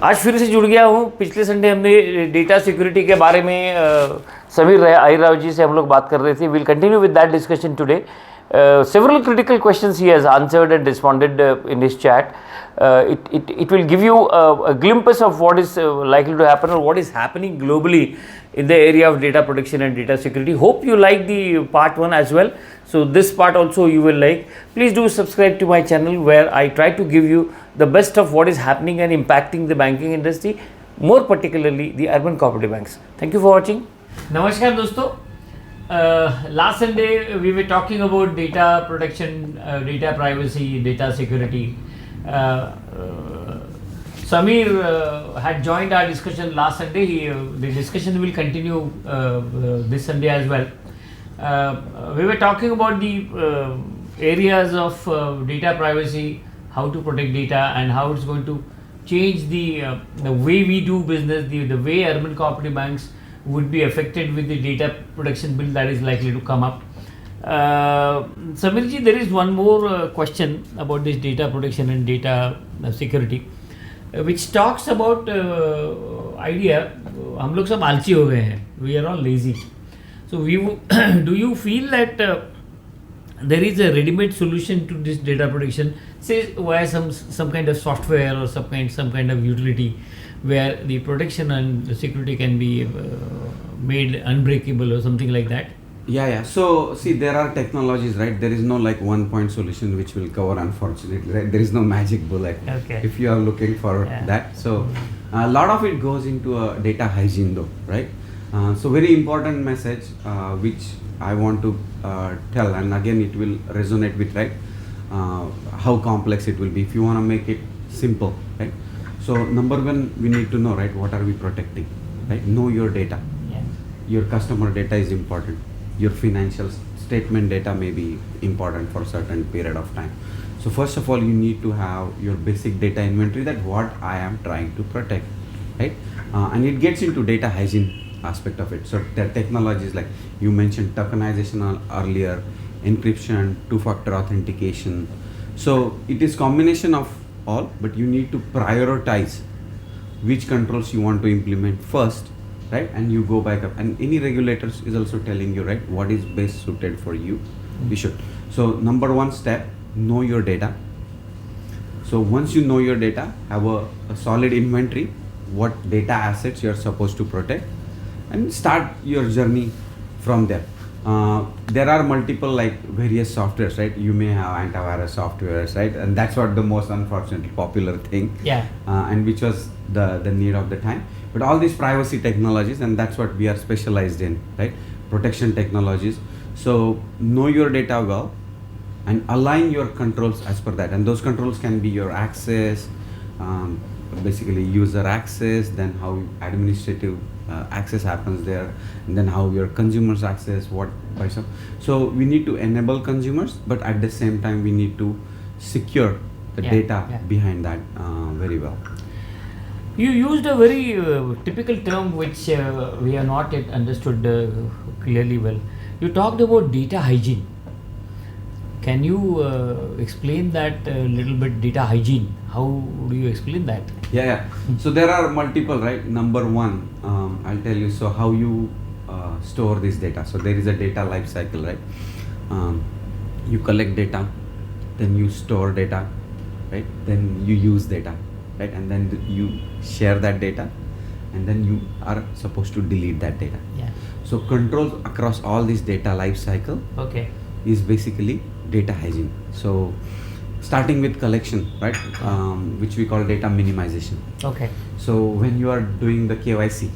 आज फिर से जुड़ गया हूँ। पिछले संडे हमने डेटा सिक्योरिटी के बारे में समीर अहिरराव जी से हम लोग बात कर रहे थे. We'll continue with that discussion today. Several critical questions he has answered and responded in his chat. It will give you a glimpse of what is likely to happen or what is happening globally in the area of data protection and data security. Hope you like the part 1 as well. So this part also you will like. Please do subscribe to my channel where I try to give you the best of what is happening and impacting the banking industry, more particularly the urban cooperative banks. Thank you for watching. Namaskar दोस्तों. Last Sunday we were talking about data protection, data privacy, data security. Samir had joined our discussion last Sunday. The discussion will continue this Sunday as well. We were talking about the areas of data privacy, how to protect data, and how it's going to change the way we do business, the way urban cooperative banks would be affected with the data protection bill that is likely to come up. Samirji, there is one more question about this data protection and data security, which talks about idea. हम लोग सब आलसी हो गए हैं. We are all lazy. So do you feel that there is a ready-made solution to this data protection, say via some kind of software or some kind of utility where the protection and the security can be made unbreakable or something like that? Yeah. So see, there are technologies, right? There is no like one point solution which will cover, unfortunately, right? There is no magic bullet. Okay. If you are looking for that. So a lot of it goes into data hygiene though, right? So very important message which I want to tell, and again it will resonate with, right, how complex it will be if you want to make it simple, right? So number one, we need to know, right, what are we protecting, right? Know your data. Yeah. Your customer data is important. Your financial statement data may be important for a certain period of time. So first of all, you need to have your basic data inventory, that what I am trying to protect, right? And it gets into data hygiene aspect of it. So the technologies like you mentioned, tokenization earlier, encryption, two-factor authentication. So it is combination of all, but you need to prioritize which controls you want to implement first, right? And you go back up. And any regulators is also telling you, right, what is best suited for you. You should. So number one step, know your data. So once you know your data, have a solid inventory, what data assets you're supposed to protect, and start your journey from there. There are multiple like various softwares, right? You may have antivirus softwares, right? And that's what the most unfortunately popular thing. Yeah. And which was the need of the time. But all these privacy technologies, and that's what we are specialized in, right? Protection technologies. So know your data well and align your controls as per that. And those controls can be your access, basically user access, then how administrative access happens there, and then how your consumers access what by some. So we need to enable consumers, but at the same time we need to secure the data behind that very well. You used a very typical term which we have not yet understood clearly well. You talked about data hygiene. Can you explain that a little bit, data hygiene? How do you explain that? Yeah. So there are multiple, right? Number one, I'll tell you, so how you store this data. So there is a data life cycle, right? You collect data, then you store data, right? Then you use data, right? And then you share that data, and then you are supposed to delete that data. Yeah. So controls across all this data life cycle is basically data hygiene. So starting with collection, right, which we call data minimization. Okay. So when you are doing the KYC,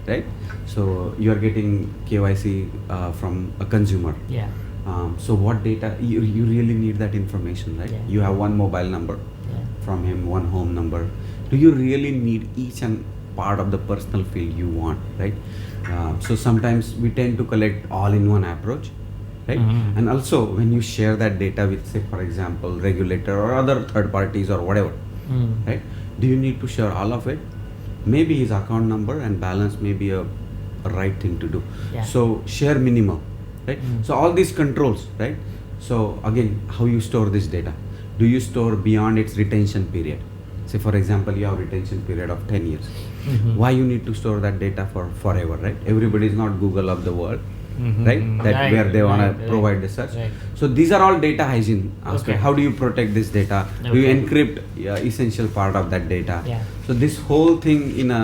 right, so you are getting KYC from a consumer. Yeah. So what data, you really need that information, right? Yeah. You have one mobile number from him, one home number. Do you really need each and part of the personal field you want, right? So sometimes we tend to collect all in one approach, right? And also when you share that data with, say, for example, regulator or other third parties or whatever, right? Do you need to share all of it? Maybe his account number and balance may be a right thing to do. Yeah. So share minimal, right? So all these controls, right? So again, how you store this data? Do you store beyond its retention period? say for example you have retention period of 10 years. Why you need to store that data for forever, right? Everybody is not Google of the world, right? That Right, where they want right, to provide the search. right. So these are all data hygiene aspect. Okay. How do you protect this data? Do you Okay. encrypt essential part of that data? Yeah. So this whole thing in a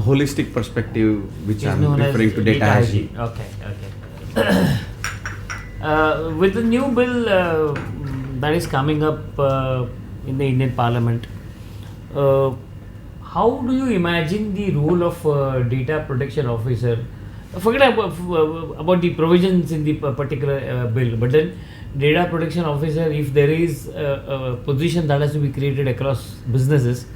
holistic perspective, which Is I'm known as referring to data hygiene. Okay. With the new bill that is coming up in the Indian Parliament, how do you imagine the role of data protection officer? Forget about the provisions in the particular bill, but then data protection officer, if there is a position that has to be created across businesses,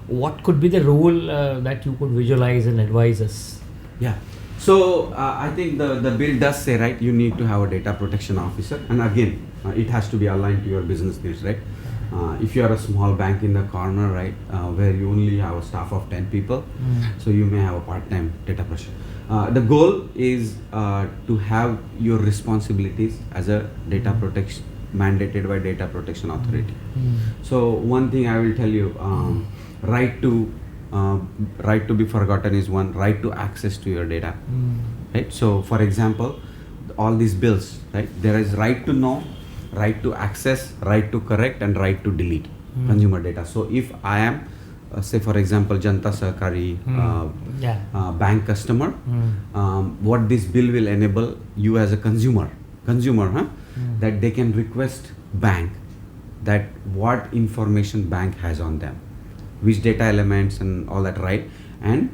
what could be the role that you could visualize and advise us? Yeah. So I think the bill does say, right, you need to have a data protection officer, and again it has to be aligned to your business needs, right? If you are a small bank in the corner, right, where you only have a staff of 10 people, so you may have a part-time data protection. The goal is to have your responsibilities as a data protection mandated by data protection authority. So one thing I will tell you, right to be forgotten is one. Right to access to your data, right? So for example, all these bills, right, there is right to know, right to access, right to correct, and right to delete consumer data. So if I am say for example Janata Sahakari bank customer, what this bill will enable you as a consumer, that they can request bank that what information bank has on them, which data elements and all that, right? And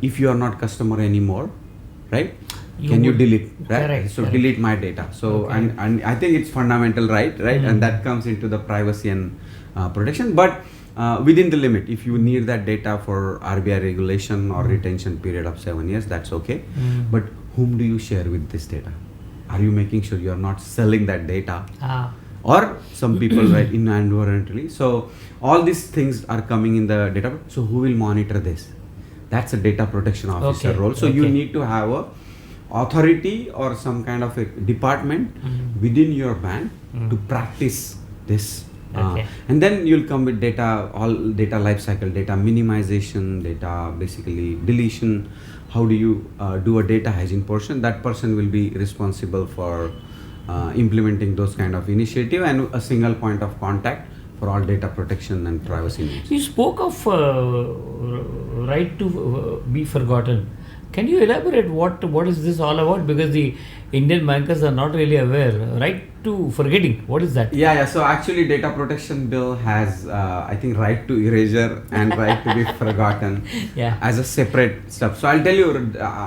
if you are not customer anymore, right, can you delete, right? Correct, So correct. delete my data. So Okay. and I think it's fundamental right, and that comes into the privacy and protection, but within the limit. If you need that data for RBI regulation or retention period of 7 years, that's okay. But whom do you share with this data? Are you making sure you are not selling that data? Or some people, right, inadvertently. So all these things are coming in the data. So who will monitor this? That's a data protection officer Okay, role. So you okay. need to have a authority or some kind of a department within your bank to practice this. Okay. And then you'll come with data, all data lifecycle, data minimization, data basically deletion. How do you do a data hygiene portion? That person will be responsible for implementing those kind of initiative and a single point of contact for all data protection and privacy needs. You spoke of right to be forgotten. Can you elaborate what is this all about? Because the Indian bankers are not really aware. Right to forgetting. What is that? Yeah. So actually, data protection bill has, I think, right to erasure and right to be forgotten Yeah. as a separate stuff. So I'll tell you,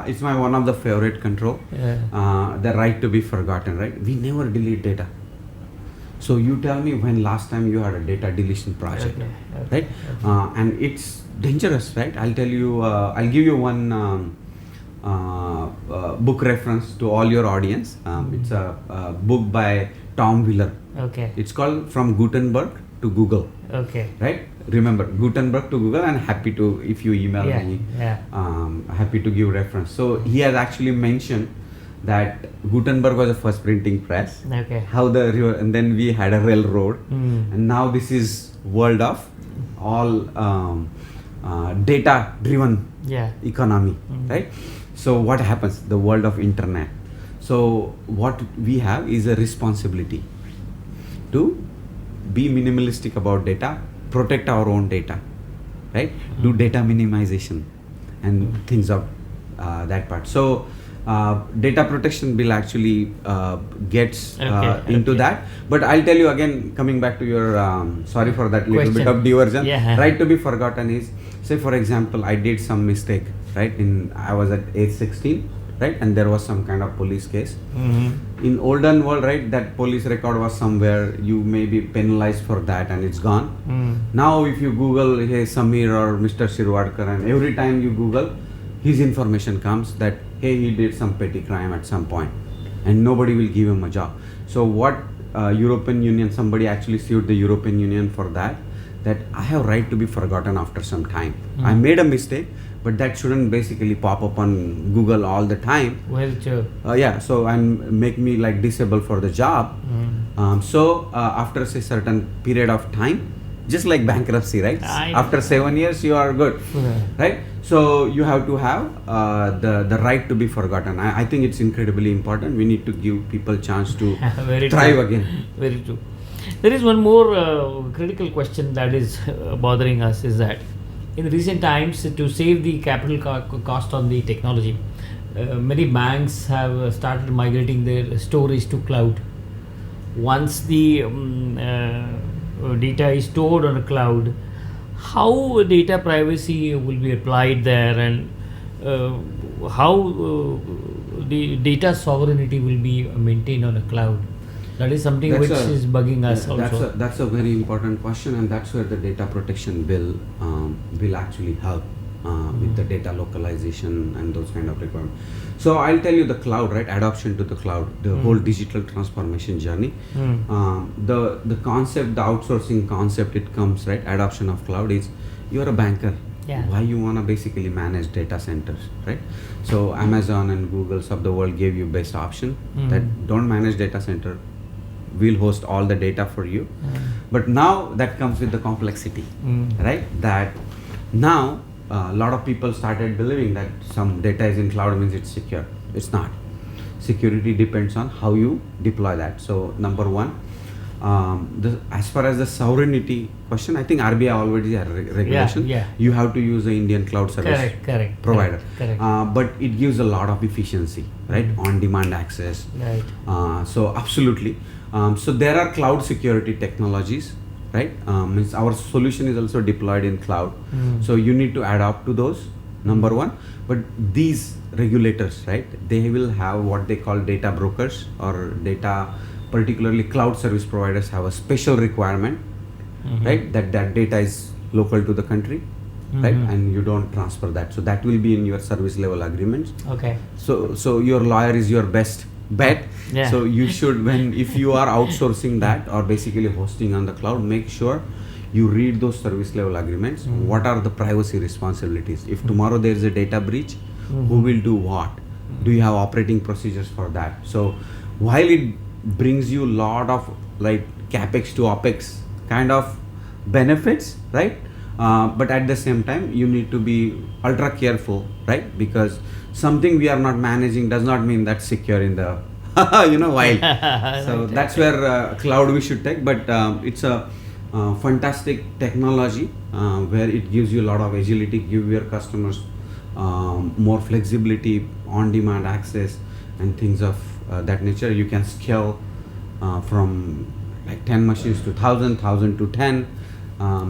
it's my one of the favorite control. The right to be forgotten. Right? We never delete data. So you tell me when last time you had a data deletion project, Okay. right? And it's dangerous, right? I'll tell you. I'll give you one. Book reference to all your audience. It's a book by Tom Wheeler. Okay. It's called From Gutenberg to Google. Okay. Right? Remember, Gutenberg to Google, and happy to, if you email me, happy to give reference. So he has actually mentioned that Gutenberg was the first printing press. Okay. How and then we had a railroad, and now this is world of all data-driven economy, right? So what happens? The world of internet. So what we have is a responsibility to be minimalistic about data, protect our own data, right? Do data minimization and things of that part. So data protection bill actually gets into that. But I'll tell you again, coming back to your, sorry for that little bit of diversion. Right to be forgotten is, say for example, I did some mistake, right? I was at age 16, right? And there was some kind of police case. In olden world, right, that police record was somewhere, you may be penalized for that and it's gone. Now if you Google, hey, Samir or Mr. Shirwadkar, and every time you Google, his information comes that, hey, he did some petty crime at some point, and nobody will give him a job. So what European Union, somebody actually sued the European Union for that I have right to be forgotten after some time. I made a mistake, but that shouldn't basically pop up on Google all the time. Well, sure. And make me like disabled for the job. So after say certain period of time, just like bankruptcy, right? I After 7 years, you are good, right? So you have to have the right to be forgotten. I think it's incredibly important. We need to give people chance to Very thrive true. again. Very true. There is one more critical question that is bothering us is that in recent times, to save the capital cost on the technology, many banks have started migrating their storage to cloud. Once the data is stored on a cloud, how data privacy will be applied there, and how the data sovereignty will be maintained on a cloud? That is something which is bugging us also. That's a very important question, and that's where the data protection bill will actually help with the data localization and those kind of requirements. So I'll tell you the cloud, right? Adoption to the cloud, the whole digital transformation journey. The concept, the outsourcing concept, it comes, right? Adoption of cloud is, you're a banker. Yeah. Why you wanna basically manage data centers, right? So Amazon and Googles of the world gave you best option that don't manage data center. We'll host all the data for you. But now that comes with the complexity, right? That now a lot of people started believing that some data is in cloud means it's secure. It's not. Security depends on how you deploy that. So number one, as far as the sovereignty question, I think RBI already has regulation. Yeah. You have to use the Indian cloud service Correct. provider. Correct. But it gives a lot of efficiency, right? On-demand access. Right. So absolutely. So there are cloud security technologies, right? Means our solution is also deployed in cloud. So you need to adapt to those, number one. But these regulators, right? They will have what they call data brokers, or data, particularly cloud service providers have a special requirement, right? That data is local to the country, right? And you don't transfer that. So that will be in your service level agreements. Okay. So your lawyer is your best bet. Yeah. So you should, if you are outsourcing that or basically hosting on the cloud, make sure you read those service level agreements. What are the privacy responsibilities? If tomorrow there is a data breach, who will do what? Do you have operating procedures for that? So while it brings you a lot of like capex to opex kind of benefits, right? But at the same time, you need to be ultra careful, right? Because something we are not managing does not mean that's secure in the wild. So that's where cloud we should take. But it's a fantastic technology where it gives you a lot of agility, give your customers more flexibility, on-demand access, and things of that nature. You can scale from like 10 machines to 1,000 to 10.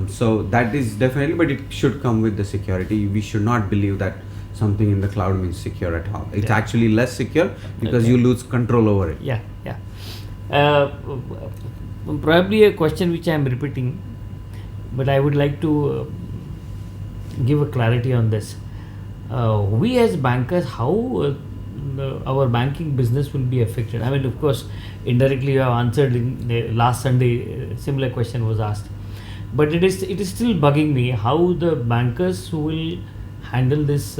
So that is definitely, but it should come with the security. We should not believe that something in the cloud means secure at all. It's actually less secure because you lose control over it. Yeah. Probably a question which I am repeating, but I would like to give a clarity on this. We as bankers, how our banking business will be affected? I mean, of course, indirectly you have answered in the last Sunday, similar question was asked. But it is still bugging me how the bankers will handle this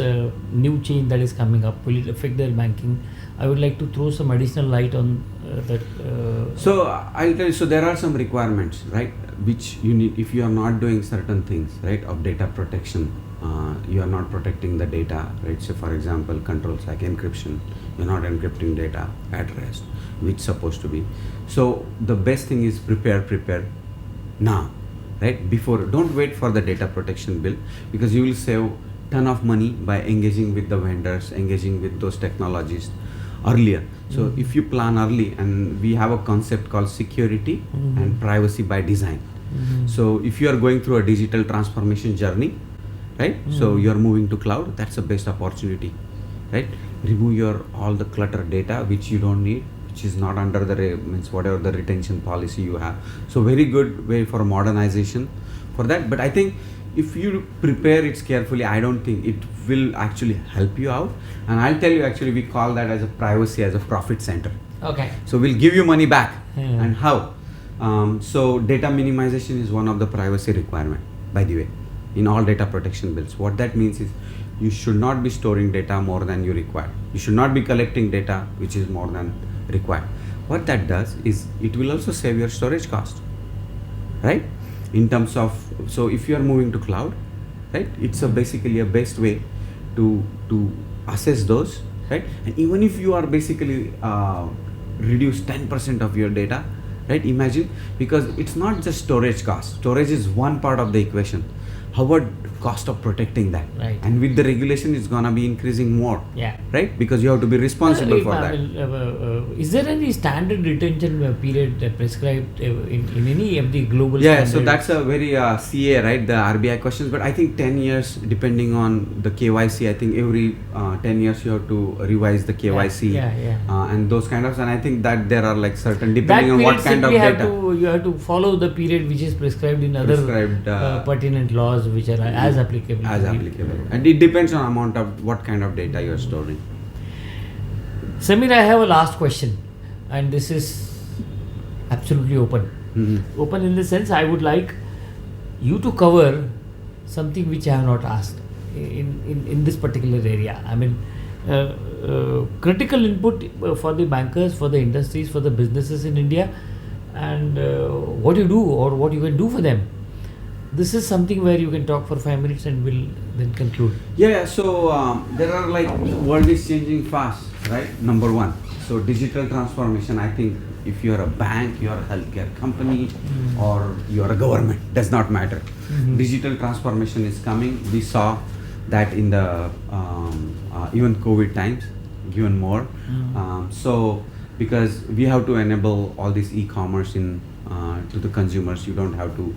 new change that is coming up. Will it affect their banking? I would like to throw some additional light on that. So I'll tell you, so there are some requirements, right, which you need if you are not doing certain things, right, of data protection. You are not protecting the data, right? So for example, controls like encryption, you're not encrypting data at rest, which supposed to be. So the best thing is prepare now, right? Before, don't wait for the data protection bill, because you will save ton of money by engaging with the vendors, engaging with those technologies earlier. So if you plan early, and we have a concept called security and privacy by design. So if you are going through a digital transformation journey, right? So you are moving to cloud, that's the best opportunity, right? Remove all the clutter data which you don't need, which is not under the means whatever the retention policy you have. So very good way for modernization for that. But I think if you prepare it carefully, I don't think it will actually help you out. And I'll tell you, actually we call that as a privacy as a profit center. Okay. So we'll give you money back. And how? So data minimization is one of the privacy requirement, by the way, in all data protection bills. What that means is you should not be storing data more than you require. You should not be collecting data which is more than required. What that does is it will also save your storage cost, right? in terms of, so if you are moving to cloud, right, it's basically a best way to assess those, right? And even if you are basically reduce 10% of your data, right? Imagine, because it's not just storage cost. Storage is one part of the equation. How about cost of protecting that? Right. And with the regulation, it's gonna be increasing more. Yeah. Right? Because you have to be responsible for that. Is there any standard retention period prescribed in any of the global Yeah, standards? so that's a very CA, right? The RBI questions, but I think 10 years, depending on the KYC, I think every 10 years you have to revise the KYC. Yeah. And those kind of, and I think that there are like certain, That depending on period what kind of simply data. you have to follow the period which is prescribed in other Prescribed, pertinent laws which are as applicable. As applicable. And it depends on amount of what kind of data you are storing. Samir, I have a last question, and this is absolutely open. Mm-hmm. Open in the sense I would like you to cover something which I have not asked in this particular area. I mean, critical input for the bankers, for the industries, for the businesses in India, and what you do or what you can do for them. This is something where you can talk for 5 minutes and we'll then conclude. Yeah, so there are like, world is changing fast, right? Number one. So digital transformation, I think if you are a bank, you are a healthcare company, or you are a government, does not matter. Digital transformation is coming. We saw that in the even COVID times, even more. So because we have to enable all this e-commerce in to the consumers, you don't have to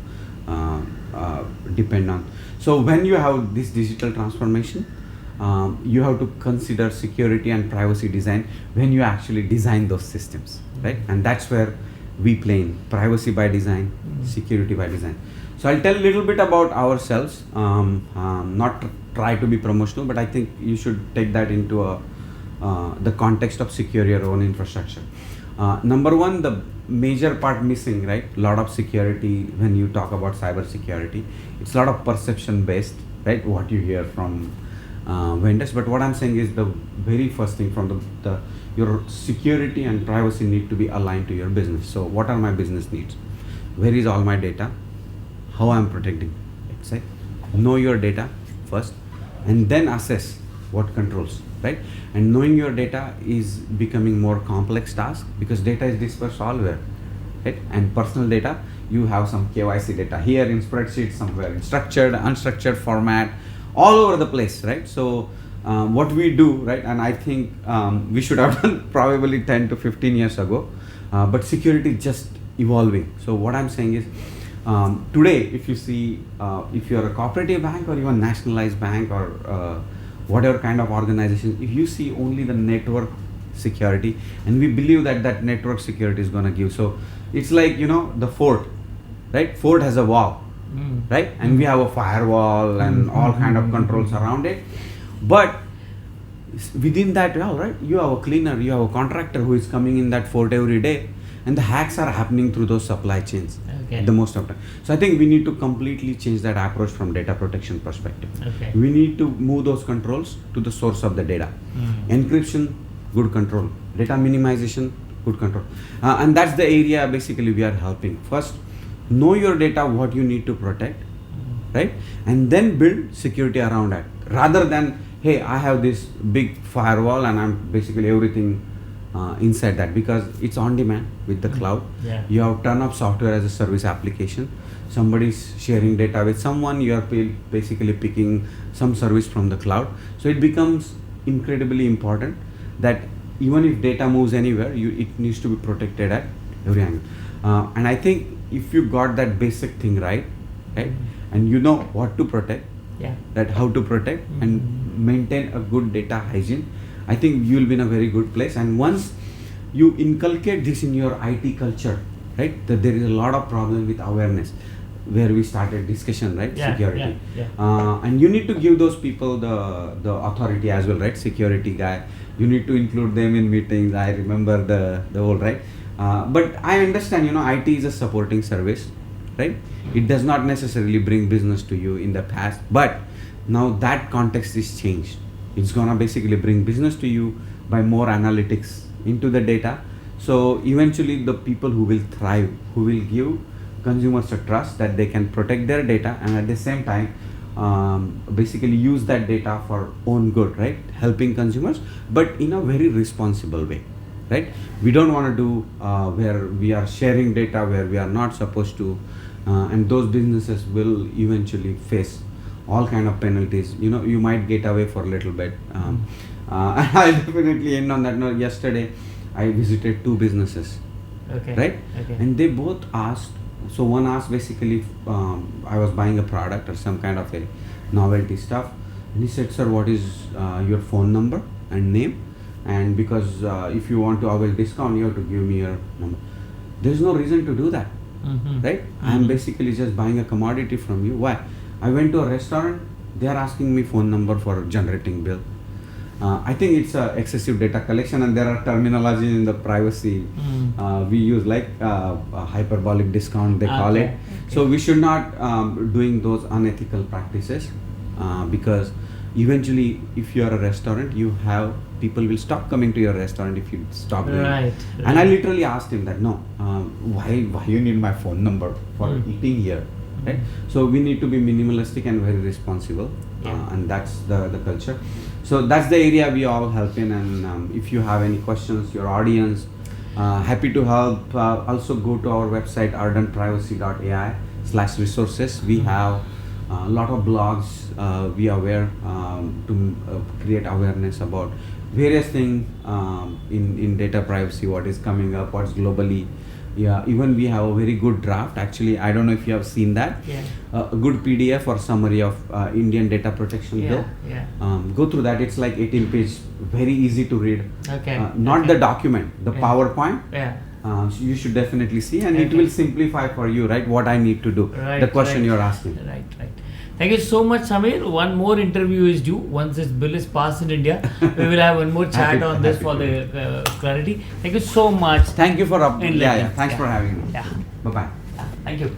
depend on. So when you have this digital transformation, you have to consider security and privacy design when you actually design those systems, right? And that's where we play in privacy by design, security by design. So I'll tell a little bit about ourselves, not try to be promotional, but I think you should take that into the context of secure your own infrastructure. Number one, the major part missing, right? A lot of security, when you talk about cyber security, it's a lot of perception based, right? What you hear from vendors. But what I'm saying is the very first thing from your security and privacy need to be aligned to your business. So what are my business needs? Where is all my data? How I'm protecting it, say? Know your data first, and then assess what controls, right? And knowing your data is becoming more complex task because data is dispersed all where, right? And personal data, you have some KYC data here in spreadsheet somewhere, in structured, unstructured format, all over the place, right? So what we do, right? And I think we should have done probably 10 to 15 years ago, but security is just evolving. So what I'm saying is, today, if you see, if you're a cooperative bank or even nationalized bank or whatever kind of organization, if you see only the network security, and we believe that that network security is going to give. So it's like, you know, the fort, right? Fort has a wall, right? And we have a firewall and all kind of controls around it. But within that wall, right, you have a cleaner, you have a contractor who is coming in that fort every day, and the hacks are happening through those supply chains. Okay. The most of the time. So I think we need to completely change that approach from data protection perspective. Okay. We need to move those controls to the source of the data. Encryption, good control. Data minimization, good control. And that's the area basically we are helping. First, know your data, what you need to protect, right? And then build security around it. Rather than, hey, I have this big firewall and I'm basically everything inside that, because it's on demand with the cloud. Yeah. You have ton of software as a service application. Somebody's sharing data with someone, you are basically picking some service from the cloud. So it becomes incredibly important that even if data moves anywhere, it needs to be protected at every angle. And I think if you got that basic thing right, and you know what to protect, that how to protect and maintain a good data hygiene, I think you will be in a very good place. And once you inculcate this in your IT culture, right, that there is a lot of problem with awareness, where we started discussion, right, security. And you need to give those people the authority as well, right, security guy. You need to include them in meetings. I remember the whole, right. But I understand, you know, IT is a supporting service, right. It does not necessarily bring business to you in the past, but now that context is changed. It's gonna basically bring business to you by more analytics into the data. So eventually the people who will thrive, who will give consumers a trust that they can protect their data and at the same time basically use that data for own good, right? Helping consumers, but in a very responsible way, right? We don't want to do where we are sharing data where we are not supposed to, and those businesses will eventually face all kind of penalties. You know, you might get away for a little bit. I definitely end on that note. Yesterday, I visited 2 businesses, Okay. right? Okay. And they both asked. So one asked basically, I was buying a product or some kind of a novelty stuff, and he said, "Sir, what is your phone number and name? And because if you want to avail discount, you have to give me your number." There is no reason to do that, right? I am basically just buying a commodity from you. Why? I went to a restaurant. They are asking me phone number for generating bill. I think it's excessive data collection, and there are terminology in the privacy we use, like a hyperbolic discount they call it. So we should not doing those unethical practices because eventually, if you are a restaurant, you have people will stop coming to your restaurant if you stop doing it. Right. And I literally asked him that, no, why you need my phone number for eating here, right? So we need to be minimalistic and very responsible, and that's the culture. So that's the area we all help in, and if you have any questions, your audience, happy to help. Also go to our website ardentprivacy.ai/resources. We have a lot of blogs. We are aware to create awareness about various things in data privacy, what is coming up, what's globally. Yeah, even we have a very good draft. Actually, I don't know if you have seen that. Yeah. A good PDF or summary of Indian data protection bill. Yeah. Go through that. It's like 18 page, very easy to read. Okay. Not Okay. the document, the PowerPoint. Yeah. So you should definitely see, and it Okay. will simplify for you, right? What I need to do. Right. The question right. you're asking. Right. Right. Thank you so much, Samir. One more interview is due. Once this bill is passed in India, we will have one more chat Happy- on this happy for to. the clarity. Thank you so much. Thank you for Enlightening. thanks for having me. Yeah. Bye bye. Yeah. Thank you.